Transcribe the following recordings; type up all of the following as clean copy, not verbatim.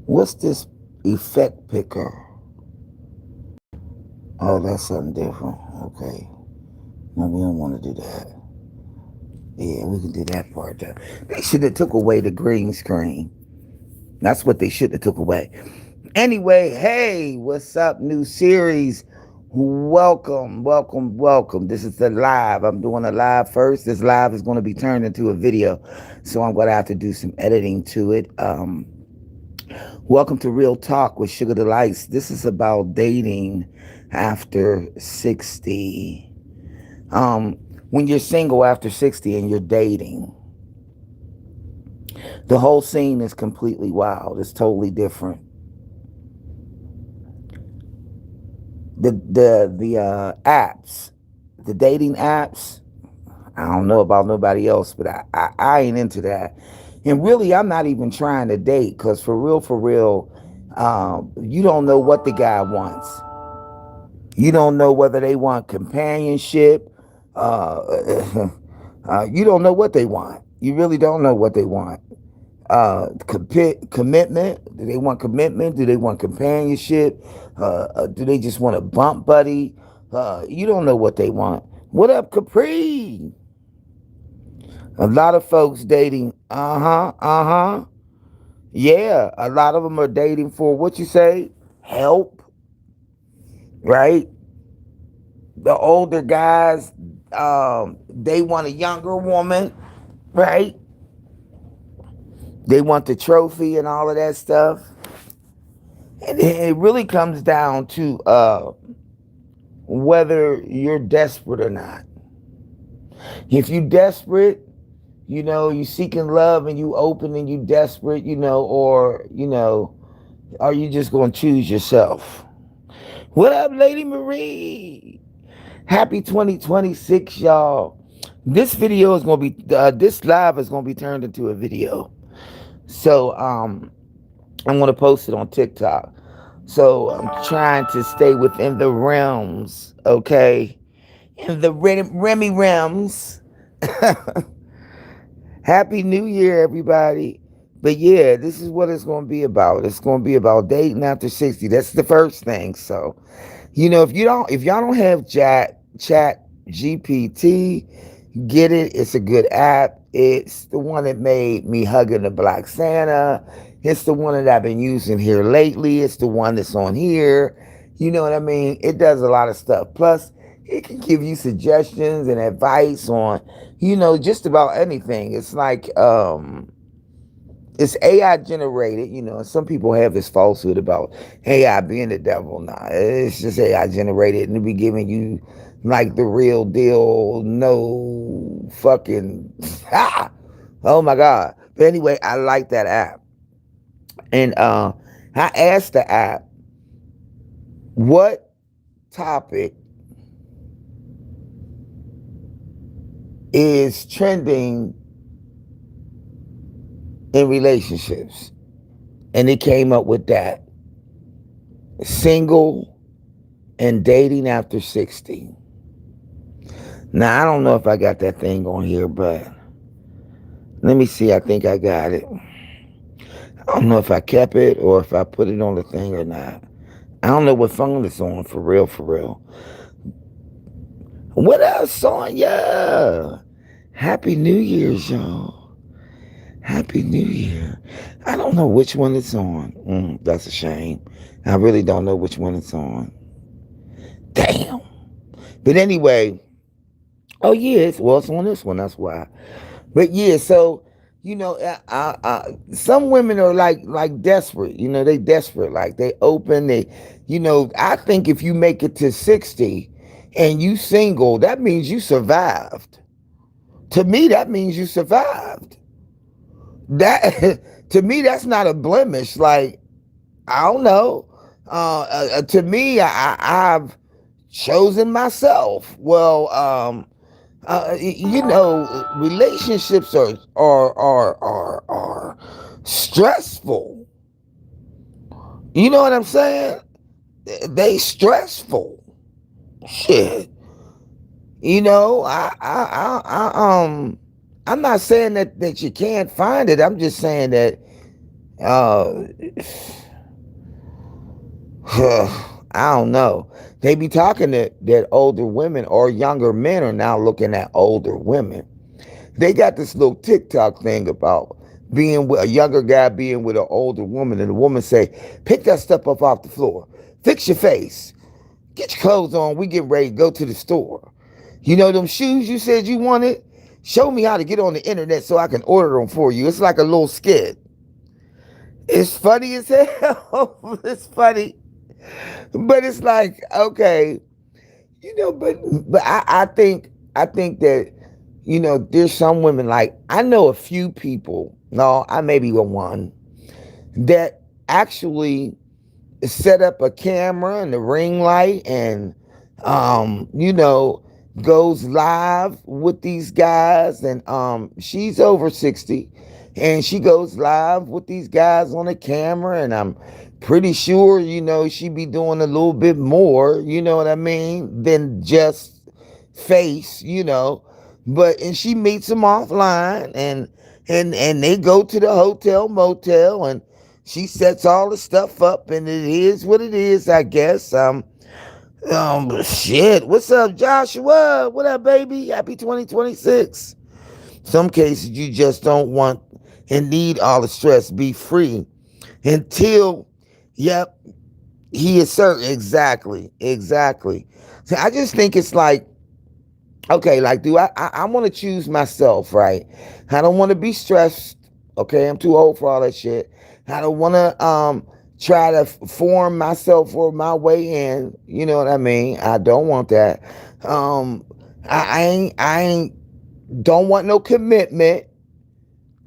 What's this effect picker? Oh, that's something different. Okay. No, we don't want to do that. Yeah, we can do that part. They should have took away the green screen. That's what they should have took away. Anyway, hey, what's up? New series. Welcome, welcome, welcome. This is the live. I'm doing a live first. This live is going to be turned into a video, so I'm going to have to do some editing to it. Welcome to Real Talk with Sugar Delights. This is about dating after 60. When you're single after 60 and you're dating, the whole scene is completely wild. It's totally different. The apps, the dating apps. I don't know about nobody else, but I ain't into that. And really, I'm not even trying to date because for real, you don't know what the guy wants. You don't know whether they want companionship. Uh, you don't know what they want. You really don't know what they want. Commitment. Do they want commitment? Do they want companionship? Do they just want a bump buddy? You don't know what they want. What up, Capri? A lot of folks dating. Yeah, a lot of them are dating for what you say? Help, right? The older guys, they want a younger woman, right? They want the trophy and all of that stuff. And it really comes down to whether you're desperate or not. If you desperate, you seeking love and you open and you desperate, or, are you just going to choose yourself? What up, Lady Marie? Happy 2026, y'all. This video is going to be, this live is going to be turned into a video. So, I'm going to post it on TikTok. So I'm trying to stay within the realms, okay? In the Remy realms. Happy New Year, everybody. But yeah, this is what it's going to be about. It's going to be about dating after 60. That's the first thing. So, if y'all don't have chat GPT, get it. It's a good app. It's the one that made me hugging the Black Santa. It's the one that I've been using here lately. It's the one that's on here. You know what I mean? It does a lot of stuff. Plus, it can give you suggestions and advice on, just about anything. It's like, it's AI generated, and some people have this falsehood about AI being the devil. Nah, it's just AI generated, and it be giving you like the real deal, no fucking, oh my God. But anyway, I like that app. And I asked the app, what topic is trending in relationships? And it came up with that. Single and dating after 60. Now, I don't know if I got that thing on here, but let me see. I think I got it. I don't know if I kept it or if I put it on the thing or not. I don't know what phone it's on, for real, for real. What else, Sonya? Happy New Year's, y'all. Happy New Year. I don't know which one it's on. That's a shame. I really don't know which one it's on. Damn. But anyway, oh yeah, it's on this one. That's why. But yeah, so some women are like desperate. They desperate. Like they open. I think if you make it to 60 and you single, that means you survived. To me, that means you survived. That to me, that's not a blemish. Like, I don't know. To me, I've chosen myself. Well, relationships are stressful. You know what I'm saying? They stressful. Shit. I'm not saying that you can't find it. I'm just saying that Uh, I don't know. They be talking that older women or younger men are now looking at older women. They got this little TikTok thing about being with a younger guy being with an older woman, and the woman say, "Pick that stuff up off the floor, fix your face, get your clothes on. We get ready to go to the store. You know them shoes you said you wanted? Show me how to get on the internet so I can order them for you." It's like a little skit. It's funny as hell. It's funny, but it's like, okay, but I think that there's some women, like I know a few people. No, I maybe one that actually set up a camera and a ring light and um you know goes live with these guys, and she's over 60, and she goes live with these guys on the camera, and I'm pretty sure she be doing a little bit more, you know what I mean, than just face. But and she meets them offline, and they go to the hotel motel, and she sets all the stuff up, and it is what it is, I guess. Shit. What's up, Joshua? What up, baby? Happy 2026. Some cases you just don't want and need all the stress. Be free until, yep, he is certain. Exactly. Exactly. So I just think it's like, okay, like, do I want to choose myself, right? I don't want to be stressed. Okay, I'm too old for all that shit. I don't want to try to form myself for my way in. You know what I mean? I don't want that. Um, I ain't don't want no commitment.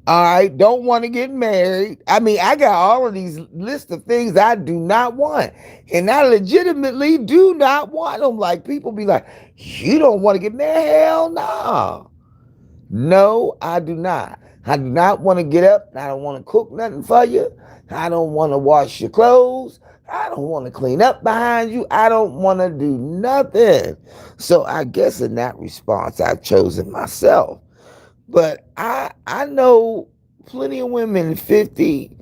I don't want to get married. I mean, I got all of these list of things I do not want. And I legitimately do not want them. Like, people be like, you don't want to get married? Hell no. No, I do not. I do not want to get up. I don't want to cook nothing for you. I don't want to wash your clothes. I don't want to clean up behind you. I don't want to do nothing. So I guess in that response, I've chosen myself. But I know plenty of women 50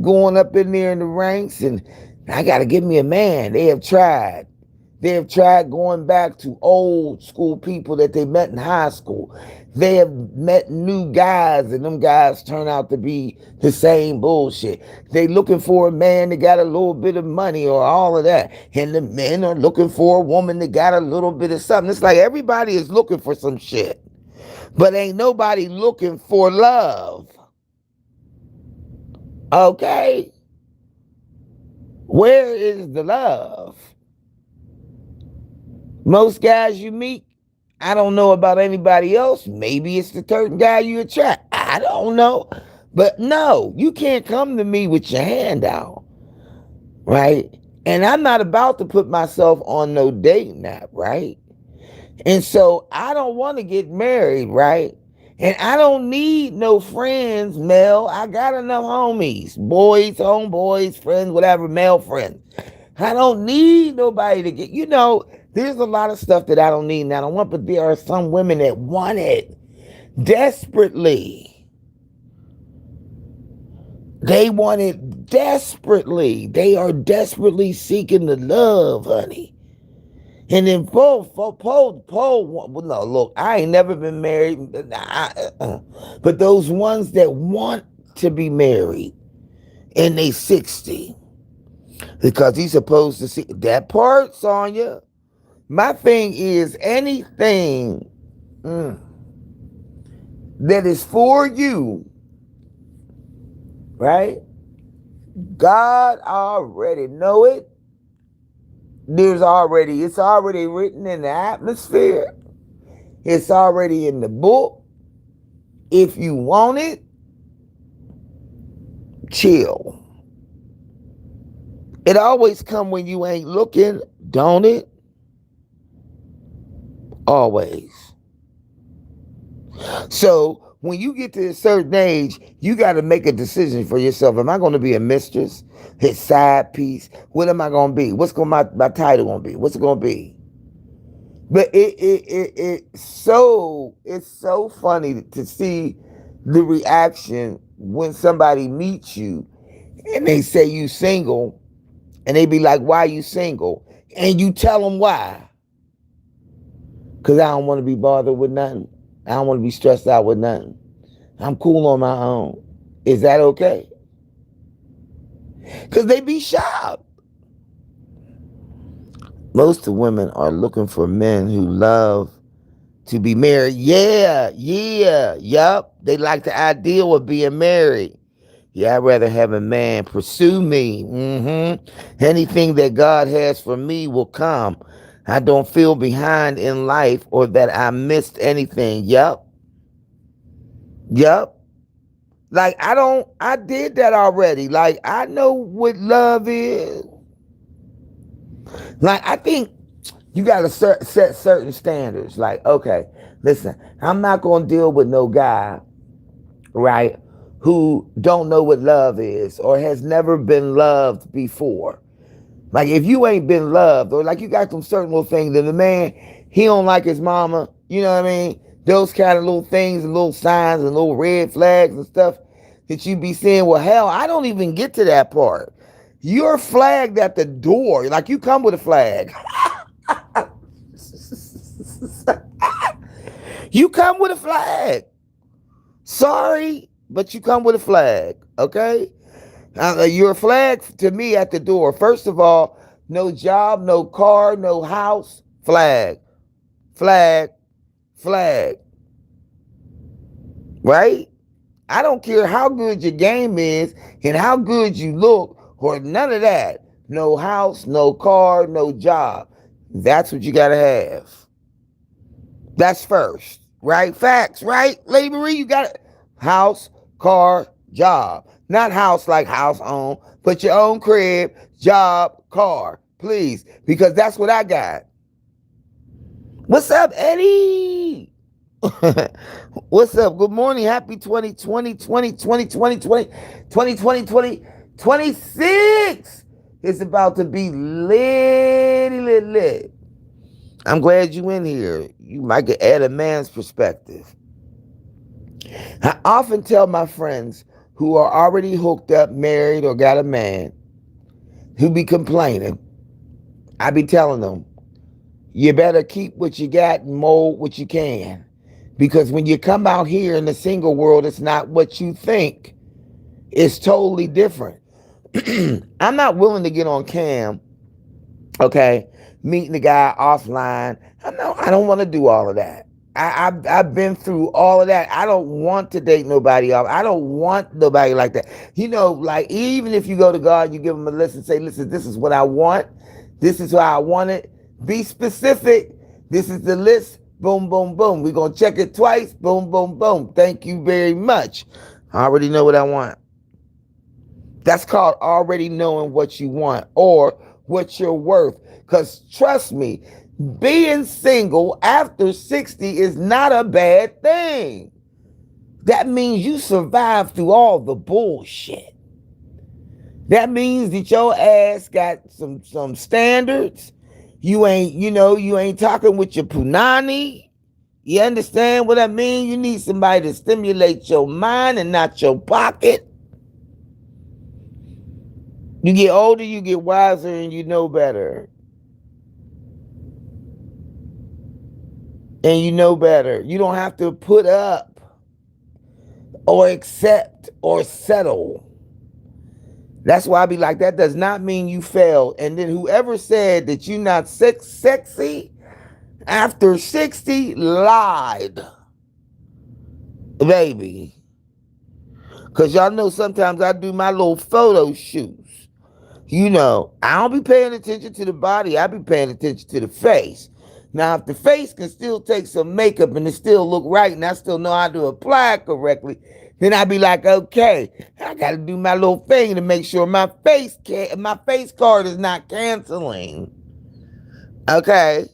going up in there in the ranks, and I got to give me a man. They have tried. They have tried going back to old school people that they met in high school. They have met new guys, and them guys turn out to be the same bullshit. They looking for a man that got a little bit of money or all of that. And the men are looking for a woman that got a little bit of something. It's like everybody is looking for some shit. But ain't nobody looking for love. Okay? Where is the love? Most guys you meet, I don't know about anybody else. Maybe it's the certain guy you attract. I don't know. But no, you can't come to me with your hand out. Right? And I'm not about to put myself on no dating app, right? And so I don't want to get married, right? And I don't need no friends, Mel. I got enough homies, boys, homeboys, friends, whatever, male friends. I don't need nobody to there's a lot of stuff that I don't need and I don't want, but there are some women that want it desperately. They want it desperately. They are desperately seeking the love, honey. And then Paul, no, look, I ain't never been married, but those ones that want to be married and they 60, because he's supposed to see that part, Sonya. My thing is anything that is for you, right? God already know it. It's already written in the atmosphere. It's already in the book. If you want it, chill. It always come when you ain't looking, don't it? Always. So when you get to a certain age, you got to make a decision for yourself. Am I going to be a mistress, his side piece? What am I going to be? What's going my title going to be? What's it going to be? But it's so funny to see the reaction when somebody meets you and they say you single, and they be like, why you single? And you tell them why. Because I don't want to be bothered with nothing. I don't want to be stressed out with nothing. I'm cool on my own. Is that okay? Because they be shocked. Most of the women are looking for men who love to be married. Yup. They like the idea of being married. Yeah, I'd rather have a man pursue me. Anything that God has for me will come. I don't feel behind in life or that I missed anything. Yup. Like, I did that already. Like, I know what love is. Like, I think you got to set certain standards. Like, okay, listen, I'm not going to deal with no guy, right, who don't know what love is or has never been loved before. Like, if you ain't been loved, or like you got some certain little things, and the man, he don't like his mama, you know what I mean? Those kind of little things and little signs and little red flags and stuff that you be saying, well, hell, I don't even get to that part. You're flagged at the door. Like, you come with a flag. You come with a flag. Sorry, but you come with a flag, okay? You're a flag to me at the door. First of all, no job, no car, no house, flag. Flag. Right? I don't care how good your game is and how good you look or none of that. No house, no car, no job. That's what you got to have. That's first, right? Facts, right? Lady Marie, you got it. House, car, job. Not house like house own, but your own crib, job, car. Please, because that's what I got. What's up, Eddie? What's up? Good morning. Happy 2020, 2026. It's about to be lit. I'm glad you in here. You might get add a man's perspective. I often tell my friends who are already hooked up, married, or got a man, who be complaining, I be telling them, you better keep what you got and mold what you can. Because when you come out here in the single world, it's not what you think. It's totally different. I'm not willing to get on cam, okay, meeting the guy offline. I don't want to do all of that. I've been through all of that. I don't want to date nobody off. I don't want nobody like that. You know, like, even if you go to God, you give him a list and say, listen, this is what I want. This is how I want it. Be specific. This is the list. Boom, boom, boom. We're going to check it twice. Boom, boom, boom. Thank you very much. I already know what I want. That's called already knowing what you want or what you're worth. Because trust me, being single after 60 is not a bad thing. That means you survived through all the bullshit. That means that your ass got some standards. You ain't talking with your punani. You understand what I mean? You need somebody to stimulate your mind and not your pocket. You get older, you get wiser, and you know better. And you know better. You don't have to put up or accept or settle. That's why I be like, that does not mean you failed. And then whoever said that you're not sexy after 60 lied. Baby. Because y'all know sometimes I do my little photo shoots. You know, I don't be paying attention to the body. I be paying attention to the face. Now, if the face can still take some makeup and it still look right and I still know how to apply it correctly, then I be like, okay, I got to do my little thing to make sure my face card is not canceling. Okay.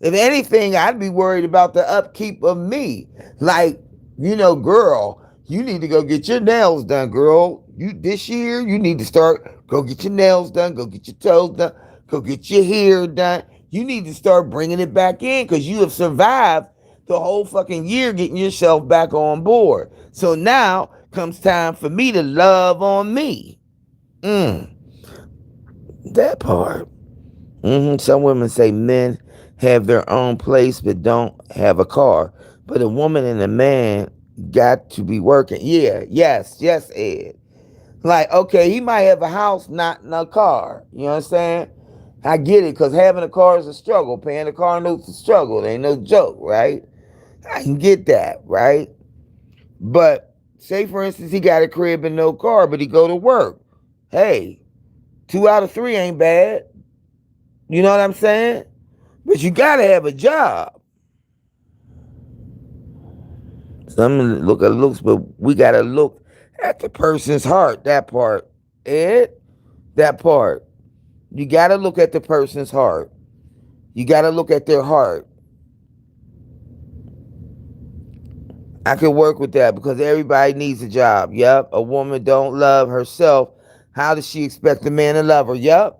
If anything, I'd be worried about the upkeep of me. Like, girl, you need to go get your nails done, girl. This year, you need to start, go get your nails done, go get your toes done, go get your hair done. You need to start bringing it back in because you have survived the whole fucking year getting yourself back on board. So now comes time for me to love on me. Mm, that part. Some women say men have their own place but don't have a car. But a woman and a man got to be working. Yeah, yes, Ed. Like, okay, he might have a house, not a car. You understand? I get it, because having a car is a struggle. Paying a car note's a struggle. It ain't no joke, right? I can get that, right? But say, for instance, he got a crib and no car, but he go to work. Hey, 2 out of 3 ain't bad. You know what I'm saying? But you gotta have a job. Some look at looks, but we gotta look at the person's heart. That part, Ed. That part. You gotta look at the person's heart. You gotta look at their heart. I can work with that because everybody needs a job. Yep. A woman don't love herself. How does she expect a man to love her? Yep.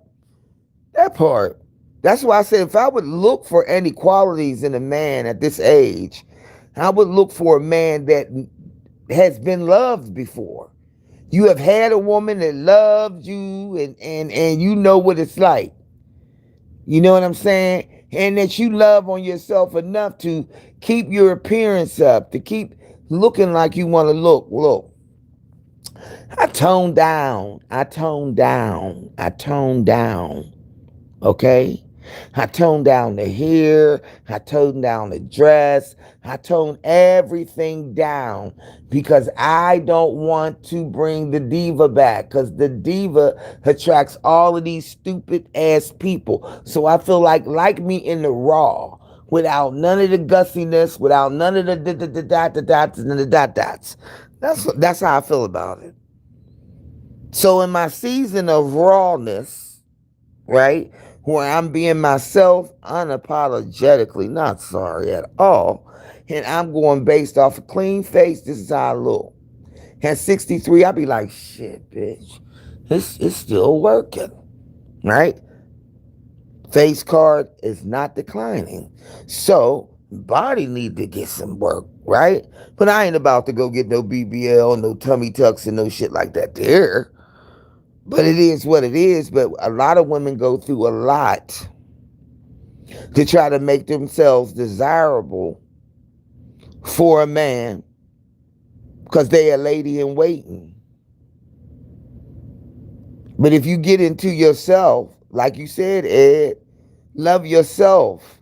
That part. That's why I said if I would look for any qualities in a man at this age, I would look for a man that has been loved before. You have had a woman that loved you and you know what it's like. You know what I'm saying? And that you love on yourself enough to keep your appearance up, to keep looking like you want to look. Look, I toned down. I toned down. I toned down. Okay? I toned down the hair. I toned down the dress. I toned everything down because I don't want to bring the diva back because the diva attracts all of these stupid ass people. So I feel like me in the raw without none of the gussiness, without none of the dots and the dots. That's how I feel about it. So in my season of rawness, right? Where I'm being myself unapologetically, not sorry at all. And I'm going based off a clean face. This is how I look. At 63, I'll be like, shit, bitch. It's still working. Right? Face card is not declining. So body need to get some work, right? But I ain't about to go get no BBL, no tummy tucks and no shit like that there. But it is what it is. But a lot of women go through a lot to try to make themselves desirable for a man because they a lady in waiting. But if you get into yourself, like you said, Ed, love yourself.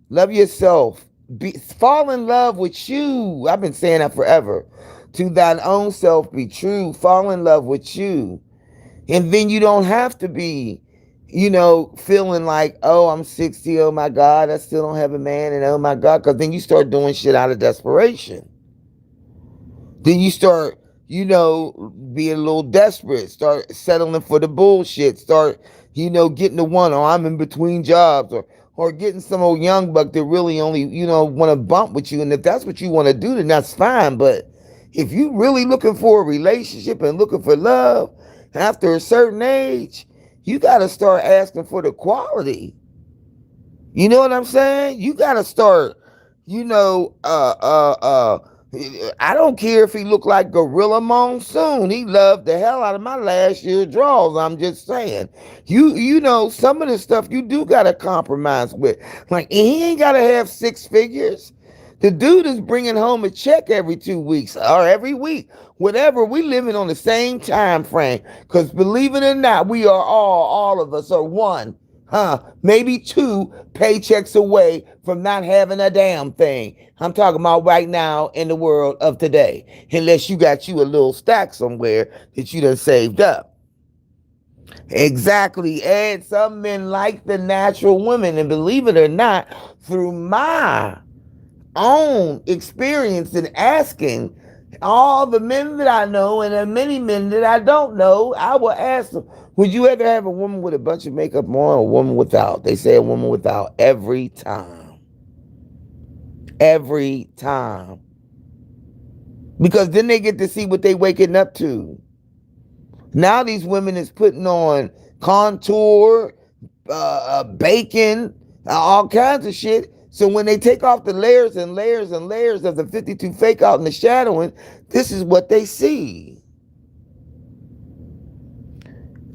Love yourself. Fall in love with you. I've been saying that forever. To thine own self be true. Fall in love with you. And then you don't have to be, feeling like, oh, I'm 60. Oh my God, I still don't have a man. And oh my God, because then you start doing shit out of desperation. Then you start, being a little desperate, start settling for the bullshit, start, getting the one, or I'm in between jobs, or getting some old young buck that really only, want to bump with you. And if that's what you want to do, then that's fine. But if you really looking for a relationship and looking for love, after a certain age, you got to start asking for the quality. You know what I'm saying? You got to start, I don't care if he looked like Gorilla Monsoon. He loved the hell out of my last year draws. I'm just saying. Some of the stuff you do got to compromise with. Like, he ain't got to have 6 figures. The dude is bringing home a check every 2 weeks or every week. Whatever, we living on the same time frame. Because believe it or not, we are all of us are one, maybe 2 paychecks away from not having a damn thing. I'm talking about right now in the world of today. Unless you got you a little stack somewhere that you done saved up. Exactly. And some men like the natural women. And believe it or not, through my own experience in asking all the men that I know and the many men that I don't know, I will ask them, would you ever have a woman with a bunch of makeup on or a woman without? They say a woman without every time. Every time. Because then they get to see what they waking up to. Now these women is putting on contour, bacon, all kinds of shit. So when they take off the layers and layers and layers of the 52 fake out and the shadowing, this is what they see.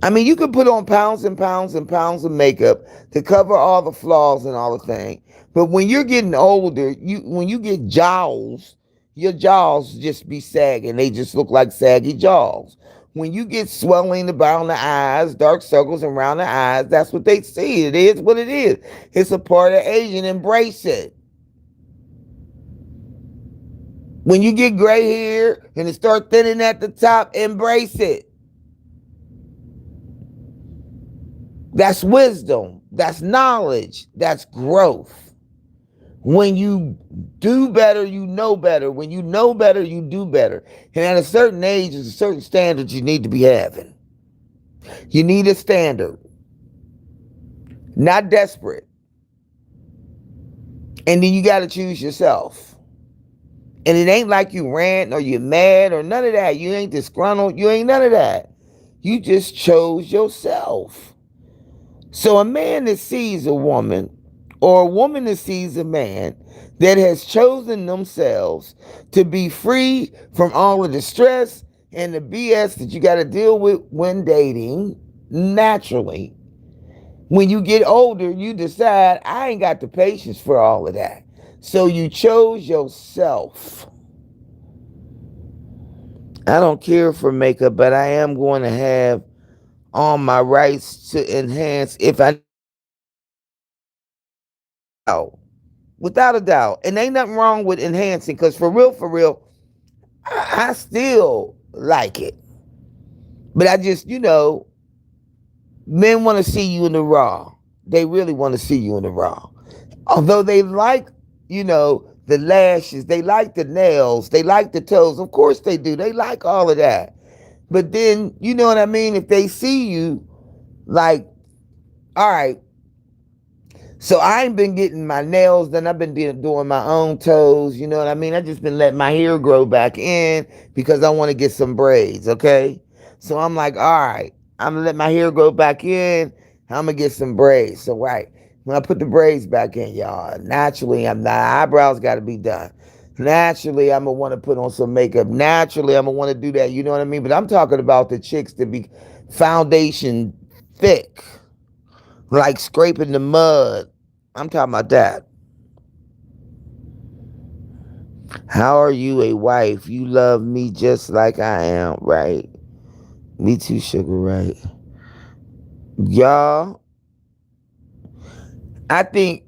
I mean, you can put on pounds and pounds and pounds of makeup to cover all the flaws and all the things. But when you're getting older, when you get jowls, your jaws just be sagging. They just look like saggy jaws. When you get swelling around the eyes, dark circles around the eyes, that's what they see. It is what it is. It's a part of aging. Embrace it. When you get gray hair and it start thinning at the top, embrace it. That's wisdom. That's knowledge. That's growth. When you do better, you know better. When you know better, you do better. And at a certain age, there's a certain standard you need to be having. You need a standard, not desperate. And then you got to choose yourself. And it ain't like you rant or you mad or none of that. You ain't disgruntled. You ain't none of that. You just chose yourself. So a man that sees a woman or a woman that sees a man that has chosen themselves to be free from all of the stress and the BS that you got to deal with when dating, naturally, when you get older, you decide, I ain't got the patience for all of that. So you chose yourself. I don't care for makeup, but I am going to have all my rights to enhance if I know. Without a doubt. And ain't nothing wrong with enhancing, because for real, I still like it. But I just, men want to see you in the raw. They really want to see you in the raw. Although they like, the lashes, they like the nails, they like the toes. Of course they do. They like all of that. But then, you know what I mean? If they see you, like, all right, so I ain't been getting my nails done. I've been doing my own toes. You know what I mean? I just been letting my hair grow back in because I want to get some braids. Okay. So I'm like, all right, I'm gonna let my hair grow back in. I'm gonna get some braids. So right when I put the braids back in, y'all, naturally, my eyebrows got to be done. Naturally, I'm gonna want to put on some makeup. Naturally, I'm gonna want to do that. You know what I mean? But I'm talking about the chicks that be foundation thick, like scraping the mud. I'm talking about that. How are you a wife? You love me just like I am, right? Me too, sugar, right? Y'all, I think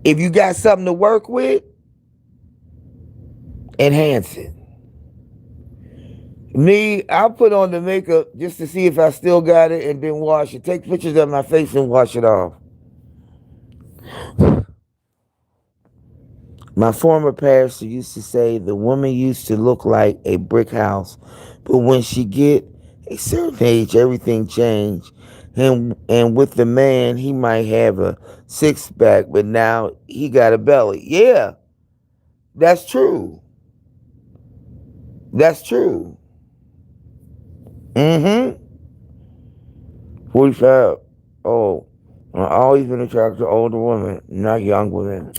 if you got something to work with, enhance it. Me, I'll put on the makeup just to see if I still got it and then wash it. Take pictures of my face and wash it off. My former pastor used to say the woman used to look like a brick house, but when she get a certain age, everything changed. And with the man, he might have a six pack, but now he got a belly. Yeah, that's true. That's true. Mm-hmm. 45. Oh, I've always been attracted to older women, not young women.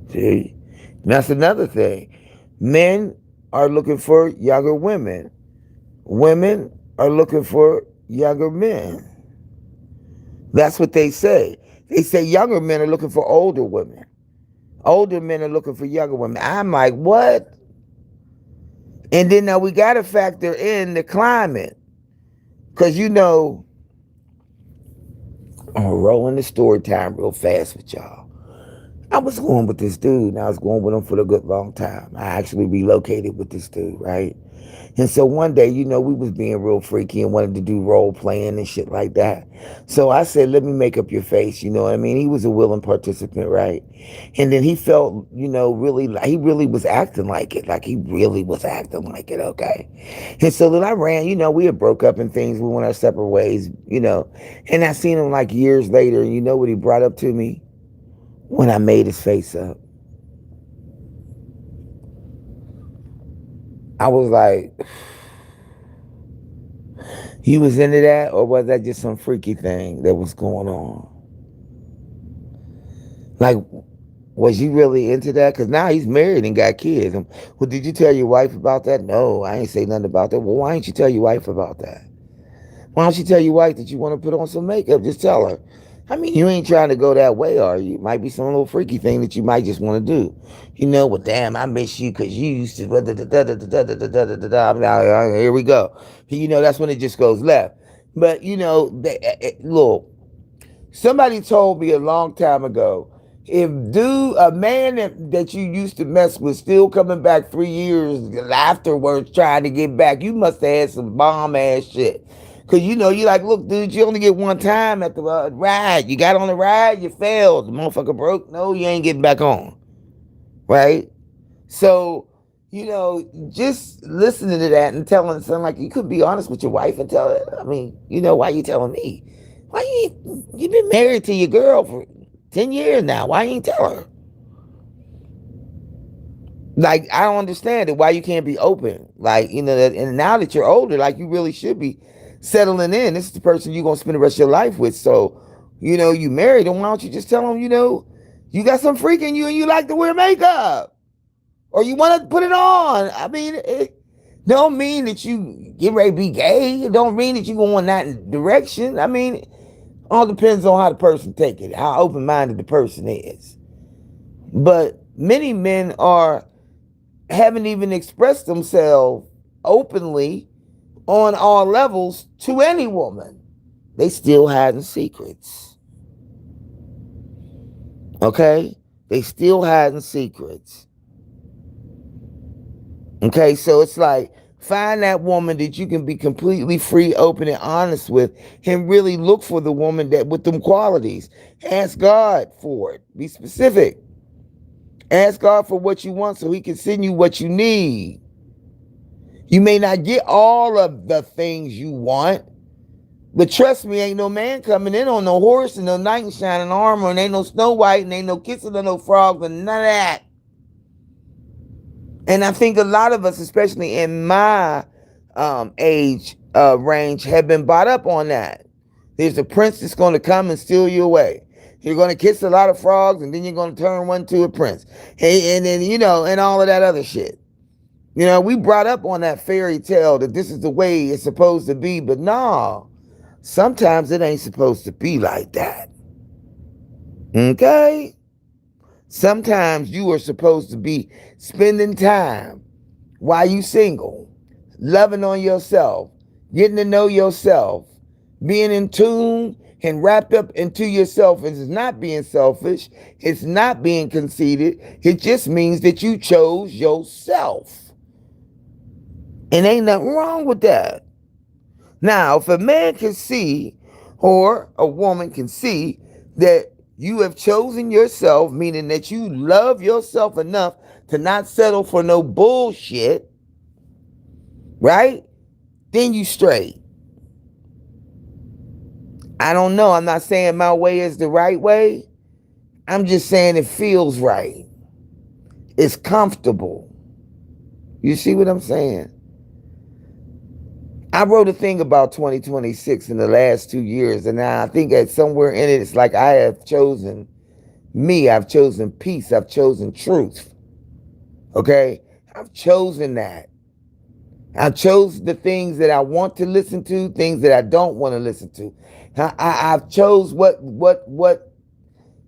See, that's another thing. Men are looking for younger women. Women are looking for younger men. That's what they say. They say younger men are looking for older women. Older men are looking for younger women. I'm like, what? And then now we got to factor in the climate. Because, I'm rolling the story time real fast with y'all. I was going with this dude, and I was going with him for a good long time. I actually relocated with this dude, right? And so one day, we was being real freaky and wanted to do role playing and shit like that. So I said, let me make up your face. You know what I mean? He was a willing participant, right? And then he felt, really, he really was acting like it. Like he really was acting like it, okay? And so then I ran, we had broke up and things. We went our separate ways. And I seen him like years later. And you know what he brought up to me? When I made his face up. I was like, he was into that, or was that just some freaky thing that was going on? Like, Was you really into that? Because now he's married and got kids. Well, did you tell your wife about that? No, I ain't say nothing about that. Well, why didn't you tell your wife about that? Why don't you tell your wife that you want to put on some makeup? Just tell her. I mean, you ain't trying to go that way, are you? It might be some little freaky thing that you might just want to do. Well, damn, I miss you because you used to. Here we go. That's when it just goes left. But, look, somebody told me a long time ago, if a man that you used to mess with still coming back 3 years afterwards trying to get back, you must have had some bomb ass shit. Cause you're like, look, dude, you only get one time at the ride. You got on the ride, you failed. The motherfucker broke. No, you ain't getting back on. Right? So, just listening to that and telling something like you could be honest with your wife and tell her, I mean, why you telling me? Why you been married to your girl for 10 years now? Why you ain't tell her? Like, I don't understand it. Why you can't be open? Like, and now that you're older, like you really should be settling in. This is the person you're gonna spend the rest of your life with. So, you married, and why don't you just tell them, you got some freak in you and you like to wear makeup? Or you want to put it on. I mean, it don't mean that you get ready to be gay. It don't mean that you go in that direction. I mean, it all depends on how the person take it, how open-minded the person is. But many men haven't even expressed themselves openly on all levels to any woman. They still hiding secrets. Okay? They still hiding secrets. Okay, so it's like, find that woman that you can be completely free, open, and honest with, and really look for the woman that with them qualities. Ask God for it. Be specific. Ask God for what you want so he can send you what you need. You may not get all of the things you want, but trust me, ain't no man coming in on no horse and no knight in shining armor, and ain't no Snow White, and ain't no kissing of no frogs, and none of that. And I think a lot of us, especially in my age range, have been brought up on that. There's a prince that's going to come and steal you away. You're going to kiss a lot of frogs, and then you're going to turn one to a prince. And then, and all of that other shit. We brought up on that fairy tale that this is the way it's supposed to be, but no, sometimes it ain't supposed to be like that. Okay? Sometimes you are supposed to be spending time while you single, loving on yourself, getting to know yourself, being in tune and wrapped up into yourself. It's not being selfish. It's not being conceited. It just means that you chose yourself. And ain't nothing wrong with that. Now, if a man can see, or a woman can see, that you have chosen yourself, meaning that you love yourself enough to not settle for no bullshit, right? Then you straight. I don't know. I'm not saying my way is the right way. I'm just saying it feels right. It's comfortable. You see what I'm saying? I wrote a thing about 2026 in the last 2 years, and I think that somewhere in it, it's like I have chosen me. I've chosen peace. I've chosen truth. Okay? I've chosen that. I've chosen the things that I want to listen to, things that I don't want to listen to. I've chose what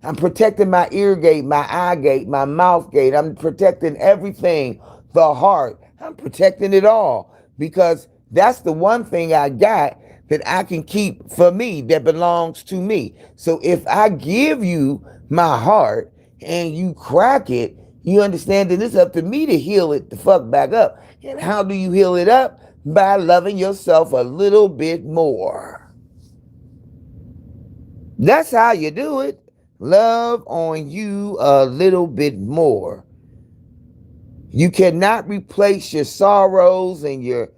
I'm protecting my ear gate, my eye gate, my mouth gate. I'm protecting everything, the heart. I'm protecting it all because that's the one thing I got that I can keep for me, that belongs to me. So if I give you my heart and you crack it, you understand that it's up to me to heal it the fuck back up. And how do you heal it up? By loving yourself a little bit more. That's how you do it. Love on you a little bit more. You cannot replace your sorrows and your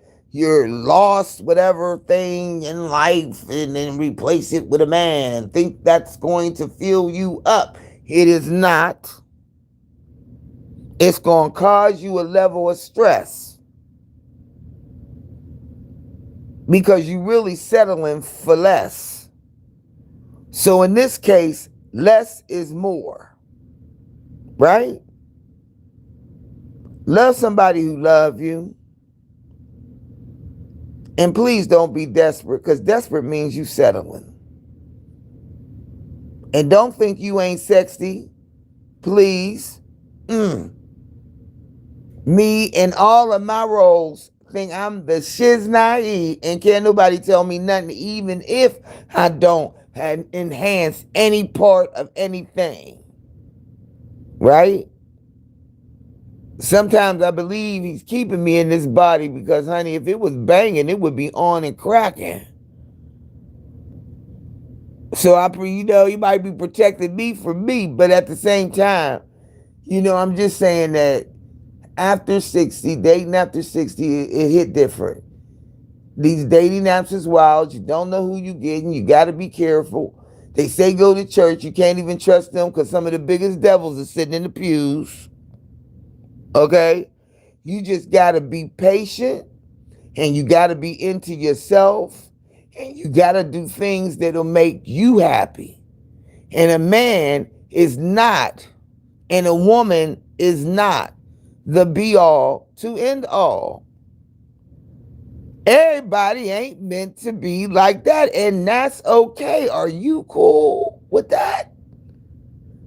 lost whatever thing in life and then replace it with a man and think that's going to fill you up. It is not. It's going to cause you a level of stress because you're really settling for less. So in this case, less is more. right? Love somebody who love you. And please don't be desperate, because desperate means you settling. And don't think you ain't sexy, please. Me and all of my roles think I'm the shiznai, and can't nobody tell me nothing, even if I don't enhance any part of anything. Right? Sometimes I believe he's keeping me in this body because, honey, if it was banging, it would be on and cracking. So you might be protecting me from me, but at the same time, I'm just saying that after 60, dating after 60, it hit different. These dating apps is wild. You don't know who you getting. You got to be careful. They say go to church. You can't even trust them because some of the biggest devils are sitting in the pews. Okay? You just got to be patient, and you got to be into yourself, and you got to do things that'll make you happy. And a man is not, and a woman is not the be all to end all. Everybody ain't meant to be like that, and that's okay. Are you cool with that?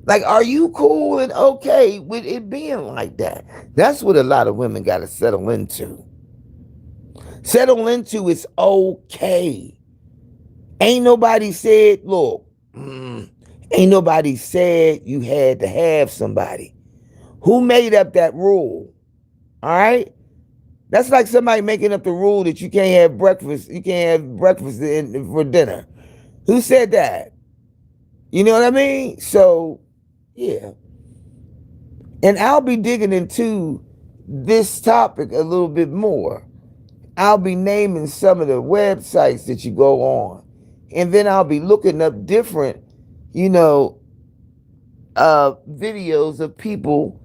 Like, are you cool and okay with it being like that? That's what a lot of women got to settle into. Settle into it's okay. Ain't nobody said, look, ain't nobody said you had to have somebody. Who made up that rule? All right? That's like somebody making up the rule that you can't have breakfast. You can't have breakfast for dinner. Who said that? You know what I mean? So, yeah. And I'll be digging into this topic a little bit more. I'll be naming some of the websites that you go on. And then I'll be looking up different, videos of people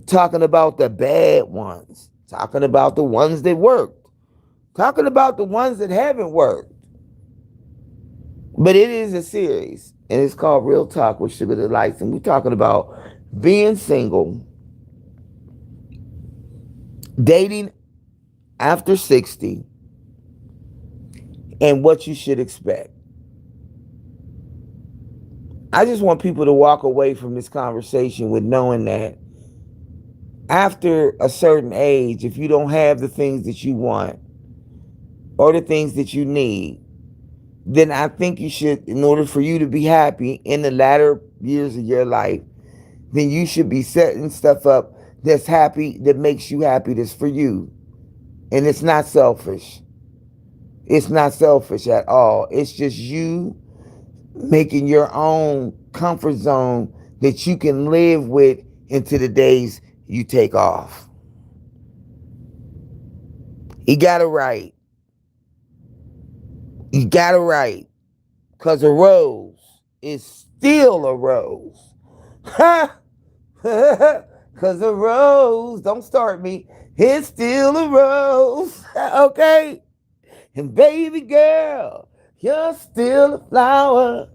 talking about the bad ones, talking about the ones that worked, talking about the ones that haven't worked. But it is a series, and it's called Real Talk with Sugar Delights, and we're talking about being single, dating after 60, and what you should expect. I just want people to walk away from this conversation with knowing that after a certain age, if you don't have the things that you want or the things that you need, then I think you should, in order for you to be happy in the latter years of your life, then you should be setting stuff up that's happy, that makes you happy, that's for you. And it's not selfish. It's not selfish at all. It's just you making your own comfort zone that you can live with into the days you take off. You got it right. You got it right. Because a rose is still a rose. Ha! Because a rose, don't start me, it's still a rose. Okay? And baby girl, you're still a flower.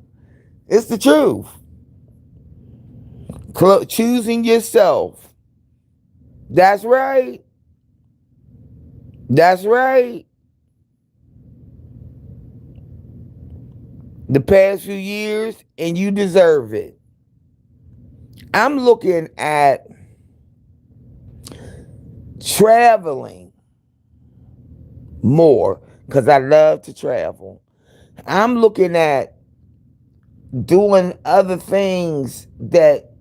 It's the truth. Choosing yourself. That's right. That's right. The past few years, and you deserve it. I'm looking at traveling more because I love to travel. I'm looking at doing other things that,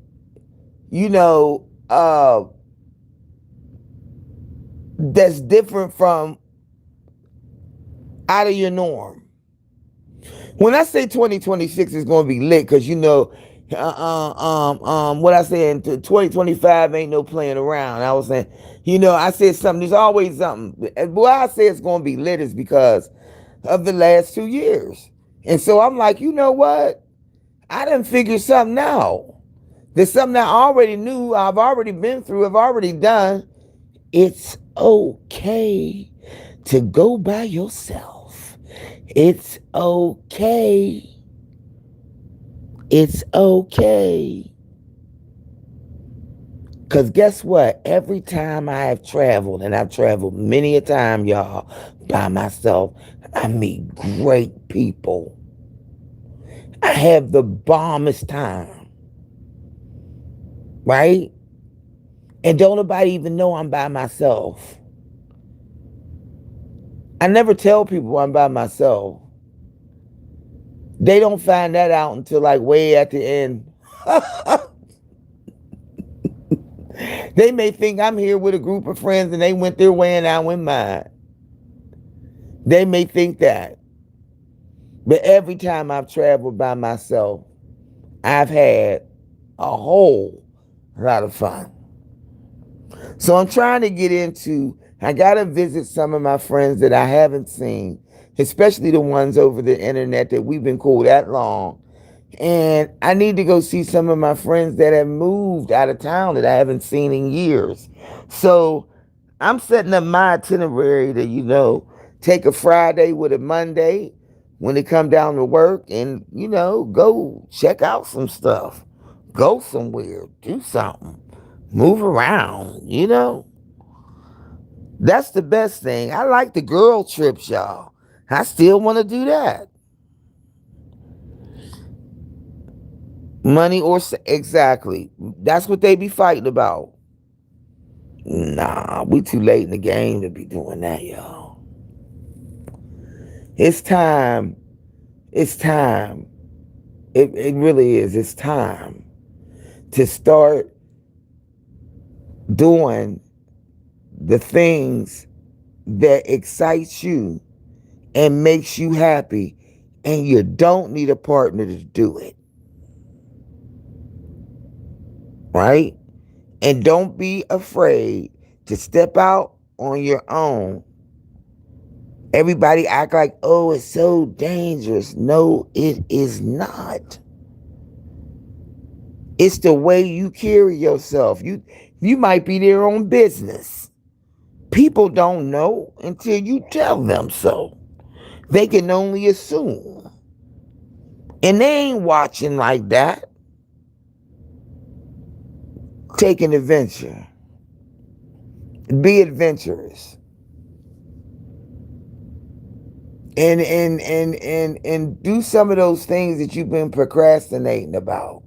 that's different from out of your norm. When I say 2026 is going to be lit, because what I said in 2025 ain't no playing around. I was saying, I said something. There's always something. Why I say it's going to be lit is because of the last 2 years. And so I'm like, you know what? I done figured something out. There's something I already knew. I've already been through. I've already done. It's okay to go by yourself. It's okay. It's okay. Because guess what? Every time I have traveled, and I've traveled many a time, y'all, by myself, I meet great people. I have the bombest time, right? And don't nobody even know I'm by myself. I never tell people I'm by myself. They don't find that out until like way at the end. They may think I'm here with a group of friends and they went their way and I went mine. They may think that. But every time I've traveled by myself, I've had a whole lot of fun. So I'm trying to get into, I got to visit some of my friends that I haven't seen, especially the ones over the internet that we've been cool that long. And I need to go see some of my friends that have moved out of town that I haven't seen in years. So I'm setting up my itinerary to, take a Friday with a Monday when they come down to work and, go check out some stuff. Go somewhere, do something, move around. That's the best thing. I like the girl trips, y'all. I still want to do that. Money or exactly. That's what they be fighting about. Nah, we too late in the game to be doing that, y'all. It's time. It's time. It really is. It's time to start doing the things that excites you and makes you happy, and you don't need a partner to do it. Right? And don't be afraid to step out on your own. Everybody act like, oh, it's so dangerous. No, it is not. It's the way you carry yourself. You might be their own business. People don't know until you tell them so. They can only assume. And they ain't watching like that. Take an adventure. Be adventurous. And do some of those things that you've been procrastinating about.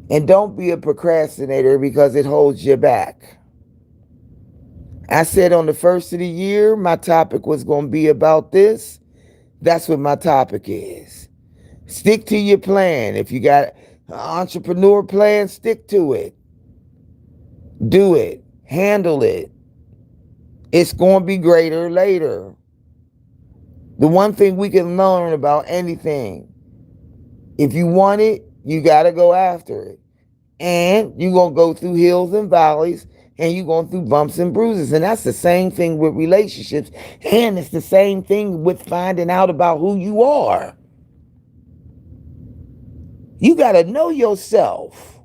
And don't be a procrastinator because it holds you back. I said on the first of the year, my topic was going to be about this. That's what my topic is. Stick to your plan. If you got an entrepreneur plan, stick to it. Do it. Handle it. It's going to be greater later. The one thing we can learn about anything, if you want it, you got to go after it. And you're going to go through hills and valleys, and you're going through bumps and bruises. And that's the same thing with relationships. And it's the same thing with finding out about who you are. You got to know yourself.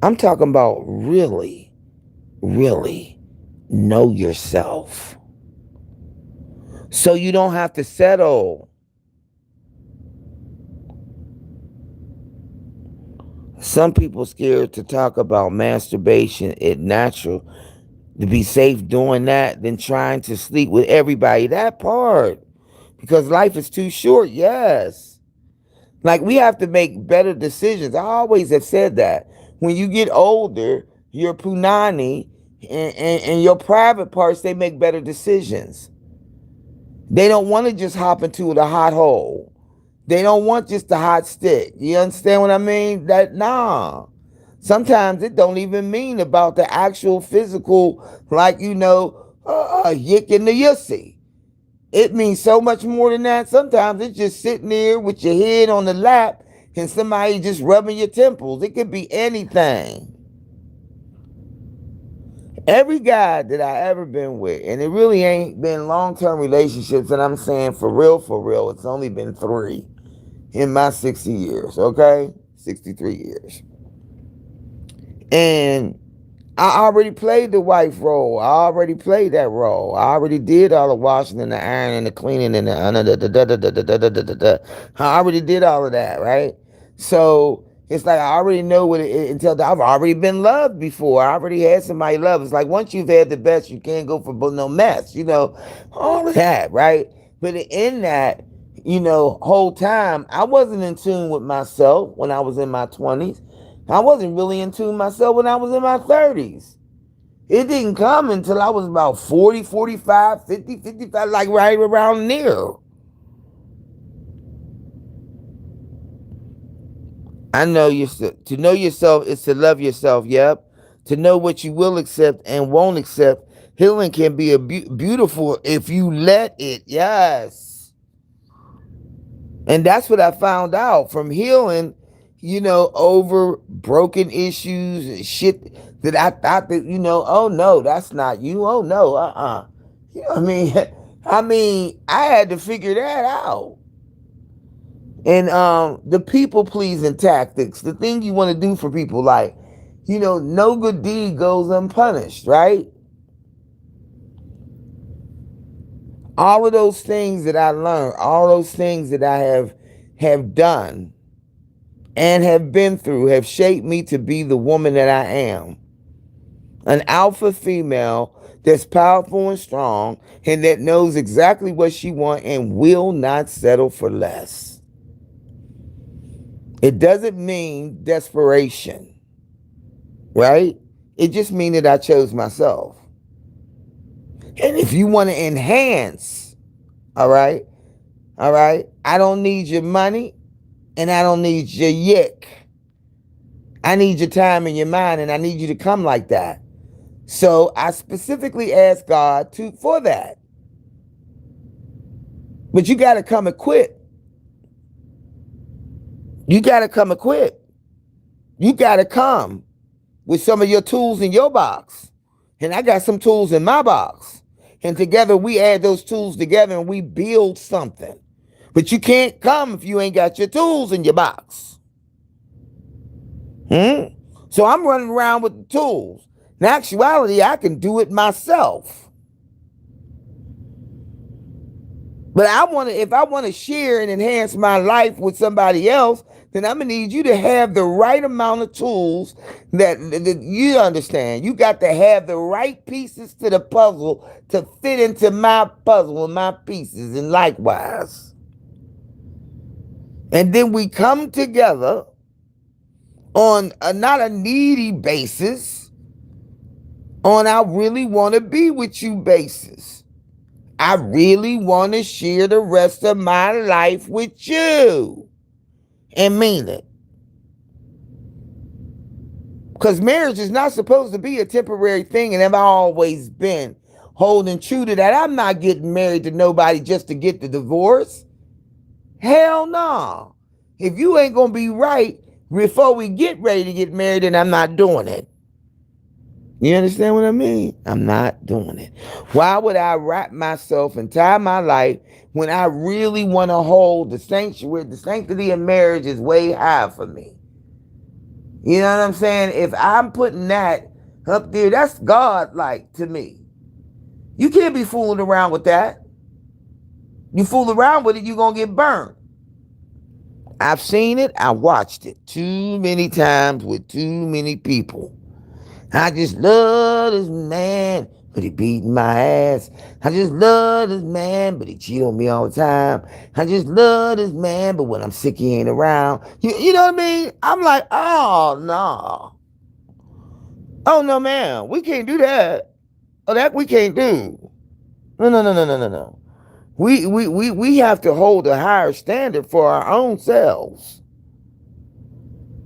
I'm talking about really, really know yourself. So you don't have to settle. Some people scared to talk about masturbation. It's natural to be safe doing that than trying to sleep with everybody. That part. Because life is too short, yes. Like, we have to make better decisions. I always have said that. When you get older, your punani and your private parts, they make better decisions. They don't want to just hop into the hot hole. They don't want just the hot stick. You understand what I mean? Nah. Sometimes it don't even mean about the actual physical, like, yick and the yussy. It means so much more than that. Sometimes it's just sitting there with your head on the lap and somebody just rubbing your temples. It could be anything. Every guy that I ever been with, and it really ain't been long-term relationships, and I'm saying for real, it's only been 3 in my 60 years, okay? 63 years. And I already played the wife role. I already played that role. I already did all the washing and the ironing and the cleaning and I already did all of that, right? So It's like I already know what it until I've already been loved before. I already had somebody love. It's like once you've had the best, you can't go for no mess. All of that, right? But in that, whole time I wasn't in tune with myself when I was in my 20s. I wasn't really in tune with myself when I was in my 30s. It didn't come until I was about 40, 45, 50, 55, like right around there. I know to know yourself is to love yourself. Yep. To know what you will accept and won't accept. Healing can be beautiful if you let it. Yes. And that's what I found out from healing, over broken issues and shit that I thought that, oh no, that's not you. Oh no, You know what I mean? I had to figure that out. And the people pleasing tactics, the thing you want to do for people, like, no good deed goes unpunished, right? All of those things that I learned, all those things that I have done and have been through have shaped me to be the woman that I am. An alpha female that's powerful and strong and that knows exactly what she wants and will not settle for less. It doesn't mean desperation, right? It just means that I chose myself. And if you want to enhance, all right, I don't need your money and I don't need your yick. I need your time and your mind, and I need you to come like that. So I specifically asked God for that. But you got to come equipped. You got to come equipped. You got to come with some of your tools in your box. And I got some tools in my box. And together we add those tools together and we build something. But you can't come if you ain't got your tools in your box. So I'm running around with the tools. In actuality, I can do it myself. But if I want to share and enhance my life with somebody else, then I'm going to need you to have the right amount of tools that you understand. You got to have the right pieces to the puzzle to fit into my puzzle and my pieces, and likewise. And then we come together on not a needy basis, on I really want to be with you basis. I really want to share the rest of my life with you and mean it. Because marriage is not supposed to be a temporary thing, and have always been holding true to that. I'm not getting married to nobody just to get the divorce. Hell no. If you ain't going to be right before we get ready to get married, then I'm not doing it. You understand what I mean? I'm not doing it. Why would I wrap myself and tie my life when I really want to hold the sanctuary? The sanctity of marriage is way high for me. You know what I'm saying? If I'm putting that up there, that's God-like to me. You can't be fooling around with that. You fool around with it, you're going to get burned. I've seen it. I watched it too many times with too many people. I just love this man, but he beating my ass. I just love this man, but he cheat on me all the time. I just love this man, but when I'm sick, he ain't around. You know what I mean? I'm like, oh, no. Oh, no, man. We can't do that. Oh, that we can't do. No. We have to hold a higher standard for our own selves.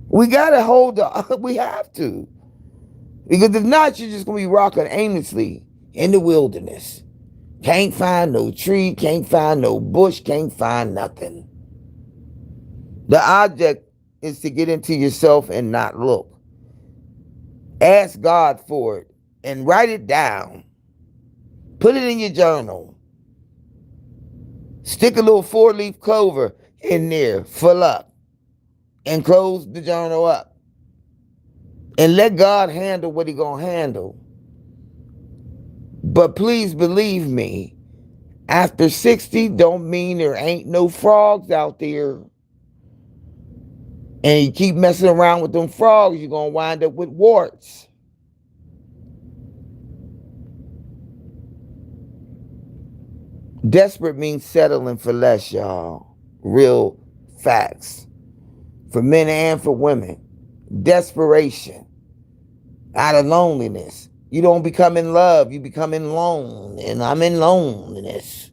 We got to we have to. Because if not, you're just going to be rocking aimlessly in the wilderness. Can't find no tree, can't find no bush, can't find nothing. The object is to get into yourself and not look. Ask God for it and write it down. Put it in your journal. Stick a little 4-leaf clover in there, full up, and close the journal up. And let God handle what He's going to handle. But please believe me, after 60 don't mean there ain't no frogs out there. And you keep messing around with them frogs, you're going to wind up with warts. Desperate means settling for less, y'all. Real facts. For men and for women. Desperation. Out of loneliness. You don't become in love, you become in lone. And I'm in loneliness.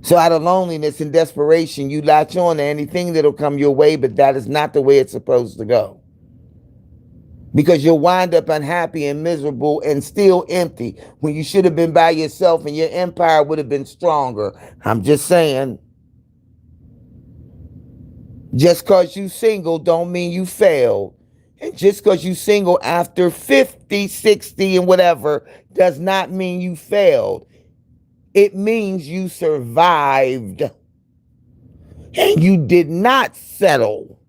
So out of loneliness and desperation, you latch on to anything that'll come your way, but that is not the way it's supposed to go. Because you'll wind up unhappy and miserable and still empty when you should have been by yourself and your empire would have been stronger. I'm just saying. Just because you single don't mean you failed. And just because you single after 50, 60, and whatever does not mean you failed. It means you survived. And you did not settle.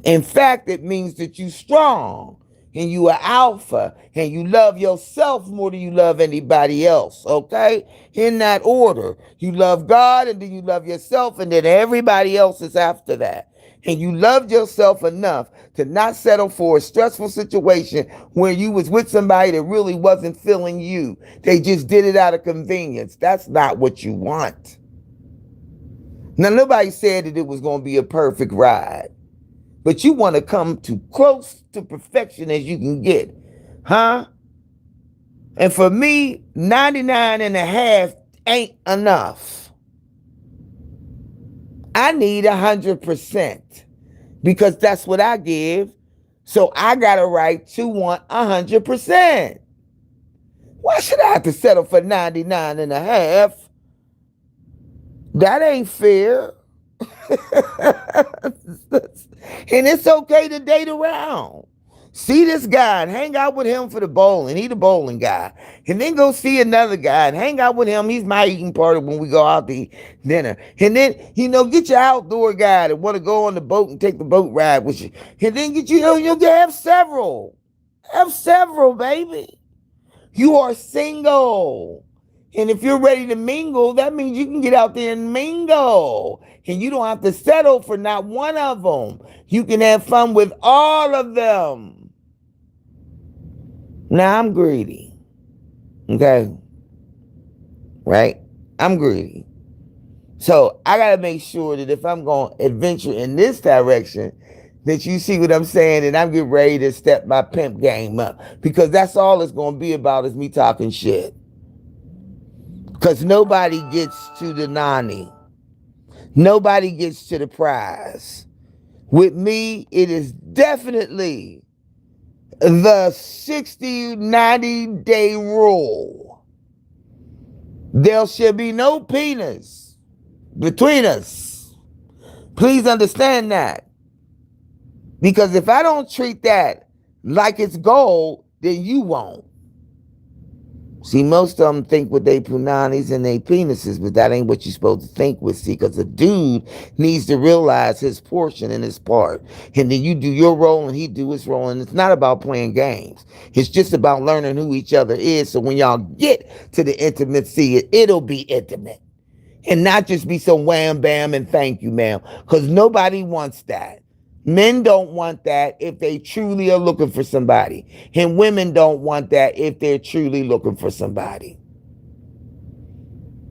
In fact, it means that you're strong and you are alpha and you love yourself more than you love anybody else, okay? In that order. You love God and then you love yourself and then everybody else is after that. And you loved yourself enough to not settle for a stressful situation where you was with somebody that really wasn't feeling you. They just did it out of convenience. That's not what you want. Now, nobody said that it was going to be a perfect ride. But you want to come to close to perfection as you can get. Huh? And for me, 99 and a half ain't enough. I need 100% because that's what I give. So I got a right to want 100%. Why should I have to settle for 99 and a half? That ain't fair. And it's okay to date around. See this guy and hang out with him for the bowling. He the bowling guy. And then go see another guy and hang out with him. He's my eating partner when we go out to eat dinner. And then, get your outdoor guy that want to go on the boat and take the boat ride with you. And then get you'll have several. Have several, baby. You are single. And if you're ready to mingle, that means you can get out there and mingle. And you don't have to settle for not one of them. You can have fun with all of them. Now, I'm greedy. Okay? Right? I'm greedy. So, I got to make sure that if I'm going to adventure in this direction, that you see what I'm saying, and I'm getting ready to step my pimp game up. Because that's all it's going to be about is me talking shit. Because nobody gets to the nani. Nobody gets to the prize. With me, it is definitely the 60, 90-day rule. There shall be no penis between us. Please understand that. Because if I don't treat that like it's gold, then you won't. See, most of them think with their punanis and their penises, but that ain't what you're supposed to think with. See, because a dude needs to realize his portion and his part. And then you do your role and he do his role. And it's not about playing games. It's just about learning who each other is. So when y'all get to the intimacy, it'll be intimate. And not just be some wham, bam, and thank you, ma'am. Because nobody wants that. Men don't want that if they truly are looking for somebody. And women don't want that if they're truly looking for somebody.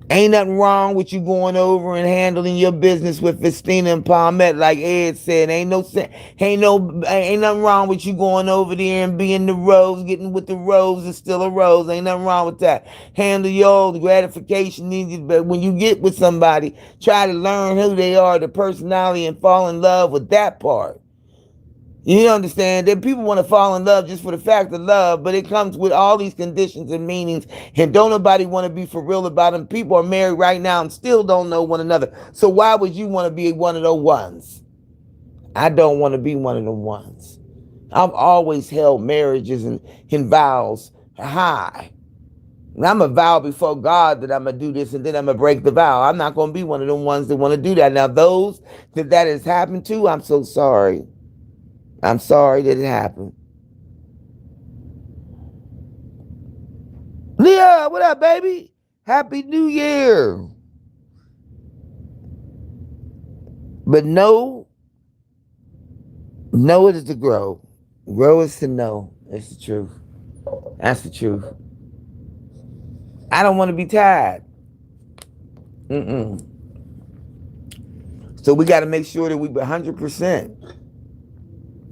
Ain't nothing wrong with you going over and handling your business with Festina and Palmette, like Ed said. Ain't nothing wrong with you going over there and being the rose, getting with the rose is still a rose. Ain't nothing wrong with that. Handle your gratification needed, but when you get with somebody, try to learn who they are, the personality, and fall in love with that part. You understand that people want to fall in love just for the fact of love, but it comes with all these conditions and meanings, and don't nobody want to be for real about them. People are married right now and still don't know one another. So why would you want to be one of those ones? I don't want to be one of the ones. I've always held marriages and vows high. And I'm going to vow before God that I'm going to do this and then I'm going to break the vow. I'm not going to be one of the ones that want to do that. Now, those that has happened to, I'm so sorry. I'm sorry that it happened. Leah, what up, baby? Happy New Year. But know Know it is to grow. Grow is to know. It's the truth. That's the truth. I don't want to be tired. Mm-mm. So we got to make sure that we 100%.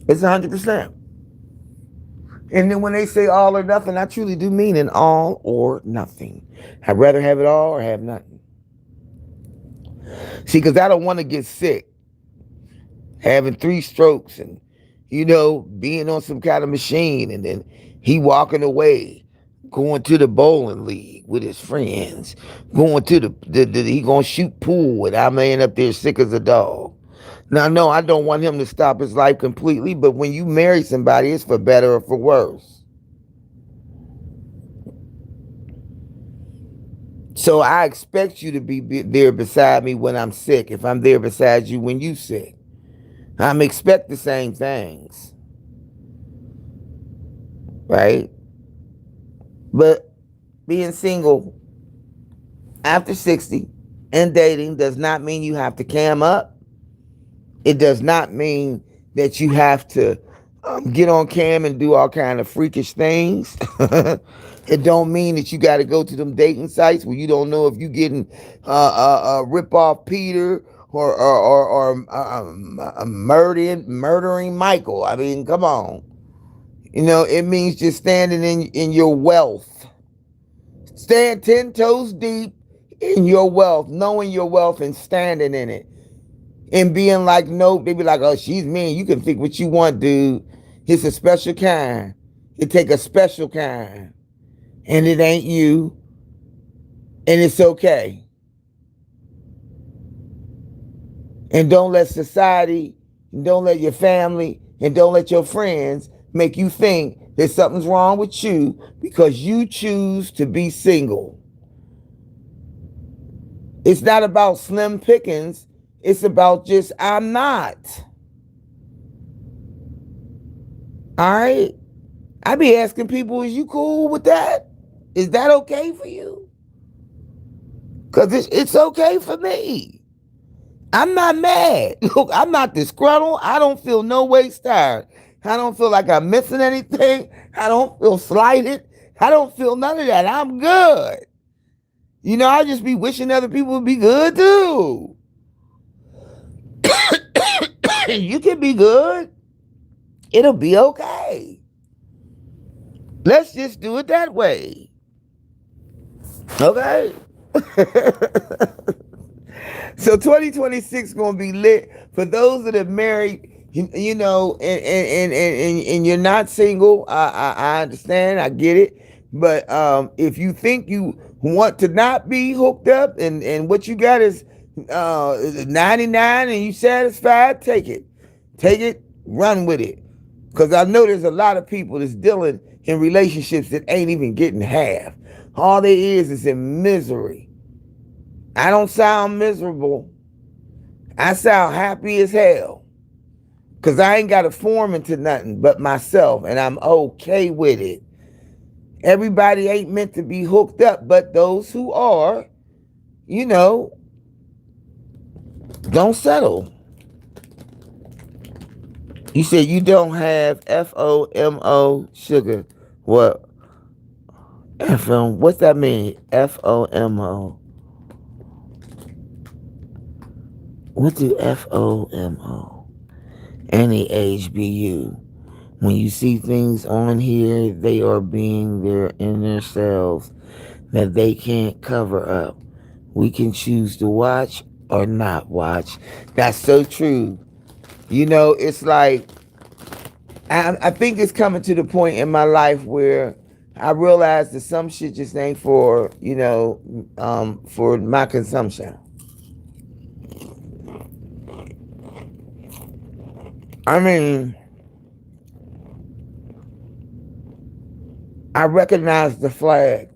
It's 100%. And then when they say all or nothing, I truly do mean an all or nothing. I'd rather have it all or have nothing. See, because I don't want to get sick, having 3 strokes and, being on some kind of machine and then he walking away, going to the bowling league with his friends, going to he going to shoot pool and I'm laying up there sick as a dog. Now, no, I don't want him to stop his life completely, but when you marry somebody, it's for better or for worse. So I expect you to be there beside me when I'm sick, if I'm there beside you when you sick. I'm expect the same things, right? But being single after 60 and dating does not mean you have to cam up. It does not mean that you have to get on cam and do all kind of freakish things. It don't mean that you got to go to them dating sites where you don't know if you getting rip off Peter or murdering Michael. I mean, come on. It means just standing in your wealth. Stand 10 toes deep in your wealth, knowing your wealth and standing in it. And being like, nope, they be like, oh, she's mean. You can think what you want, dude. It's a special kind. It take a special kind. And it ain't you. And it's okay. And don't let society, and don't let your family, and don't let your friends make you think that something's wrong with you because you choose to be single. It's not about slim pickings. It's about just, I'm not. All right? I be asking people, is you cool with that? Is that okay for you? Because it's okay for me. I'm not mad. Look, I'm not disgruntled. I don't feel no way tired. I don't feel like I'm missing anything. I don't feel slighted. I don't feel none of that. I'm good. I just be wishing other people would be good too. You can be good. It'll be okay. Let's just do it that way. Okay? So 2026 going to be lit for those that are married, and you're not single. I understand. I get it. But if you think you want to not be hooked up and what you got is 99 and you satisfied, take it. Take it, run with it. Because I know there's a lot of people that's dealing in relationships that ain't even getting half. All there is in misery. I don't sound miserable. I sound happy as hell. Because I ain't got to form into nothing but myself, and I'm okay with it. Everybody ain't meant to be hooked up, but those who are, don't settle. You said you don't have FOMO sugar. What? What's that mean? FOMO. What do FOMO? Any HBU. When you see things on here, they are being their inner selves that they can't cover up. We can choose to watch or not watch. That's so true. It's like, I think it's coming to the point in my life where I realize that some shit just ain't for, for my consumption. I mean, I recognize the flag,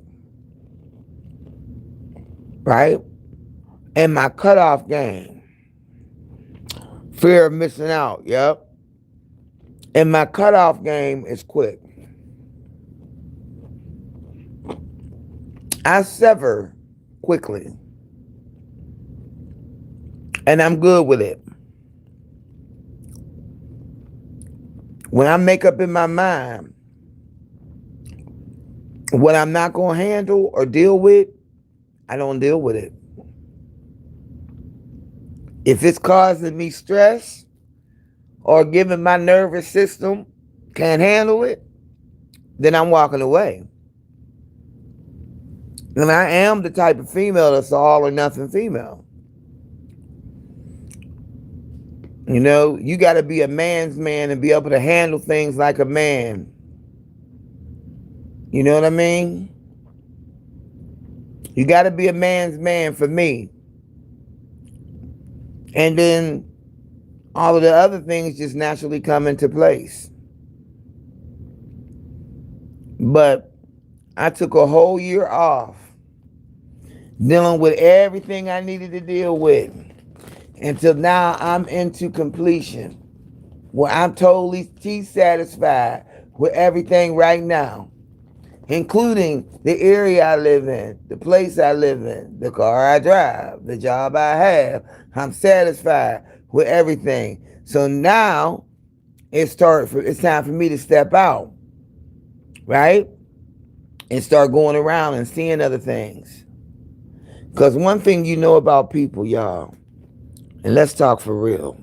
right? And my cutoff game. Fear of missing out, yep. And my cutoff game is quick. I sever quickly. And I'm good with it. When I make up in my mind what I'm not going to handle or deal with, I don't deal with it. If it's causing me stress or giving my nervous system can't handle it, then I'm walking away. And I am the type of female that's all or nothing female. You know, you got to be a man's man and be able to handle things like a man. You know what I mean? You got to be a man's man for me. And then all of the other things just naturally come into place. But I took a whole year off dealing with everything I needed to deal with until now I'm into completion, where I'm totally satisfied with everything right now, including the area I live in, the place I live in, the car I drive, the job I have. I'm satisfied with everything. So now it's time for me to step out, right? And start going around and seeing other things. Because one thing you know about people, y'all, and let's talk for real,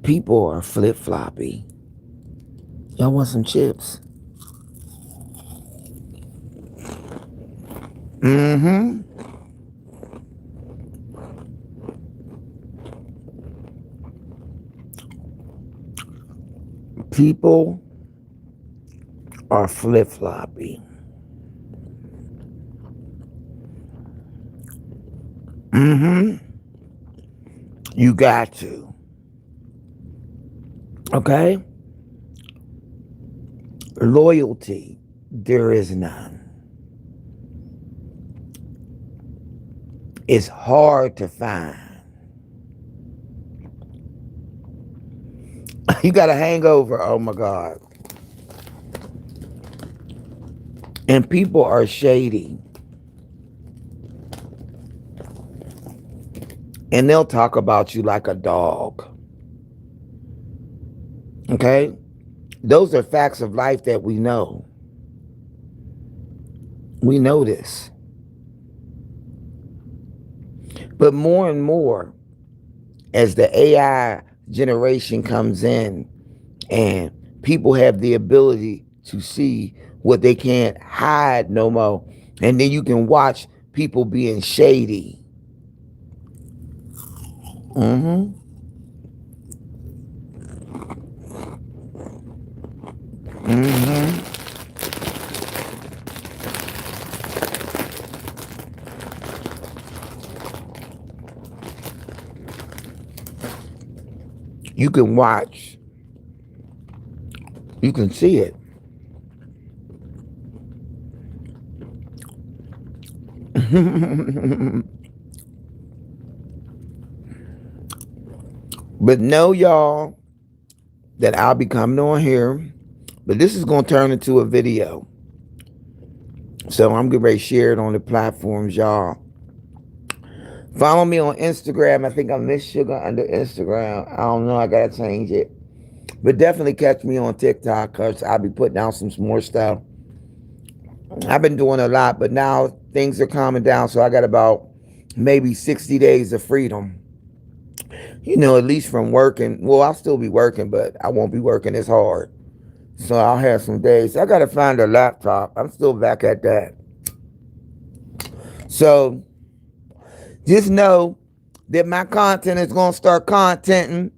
people are flip-floppy. Y'all want some chips? Mm-hmm. People are flip-floppy. Mm-hmm. You got to. Okay? Loyalty, there is none. It's hard to find. You got a hangover, oh my God. And people are shady. And they'll talk about you like a dog. Okay? Those are facts of life that we know. We know this. But more and more, as the AI generation comes in and people have the ability to see what they can't hide no more, and then you can watch people being shady. Mm-hmm. Mm-hmm. You can watch. You can see it. But know, y'all, that I'll be coming on here. But this is going to turn into a video. So I'm getting ready to share it on the platforms, y'all. Follow me on Instagram. I think I'm Miss Sugar under Instagram. I don't know. I got to change it. But definitely catch me on TikTok because I'll be putting out some more stuff. I've been doing a lot, but now things are calming down. So I got about maybe 60 days of freedom. You know, at least from working. Well, I'll still be working, but I won't be working as hard. So I'll have some days. I got to find a laptop. I'm still back at that. So just know that my content is going to start contenting.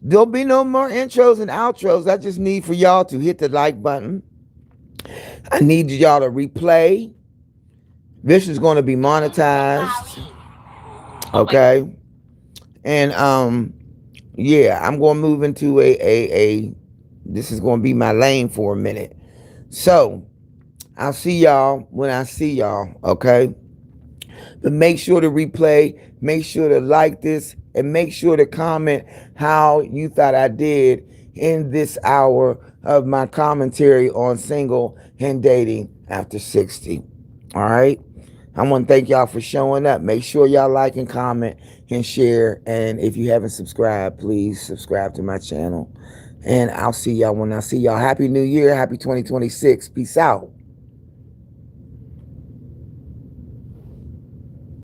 There'll be no more intros and outros. I just need for y'all to hit the like button. I need y'all to replay. This is going to be monetized. Okay. And yeah, I'm going to move into a this is going to be my lane for a minute. So I'll see y'all when I see y'all. Okay. But make sure to replay, make sure to like this, and make sure to comment how you thought I did in this hour of my commentary on single and dating after 60. All right? I want to thank y'all for showing up. Make sure y'all like and comment and share. And if you haven't subscribed, please subscribe to my channel. And I'll see y'all when I see y'all. Happy New Year. Happy 2026. Peace out.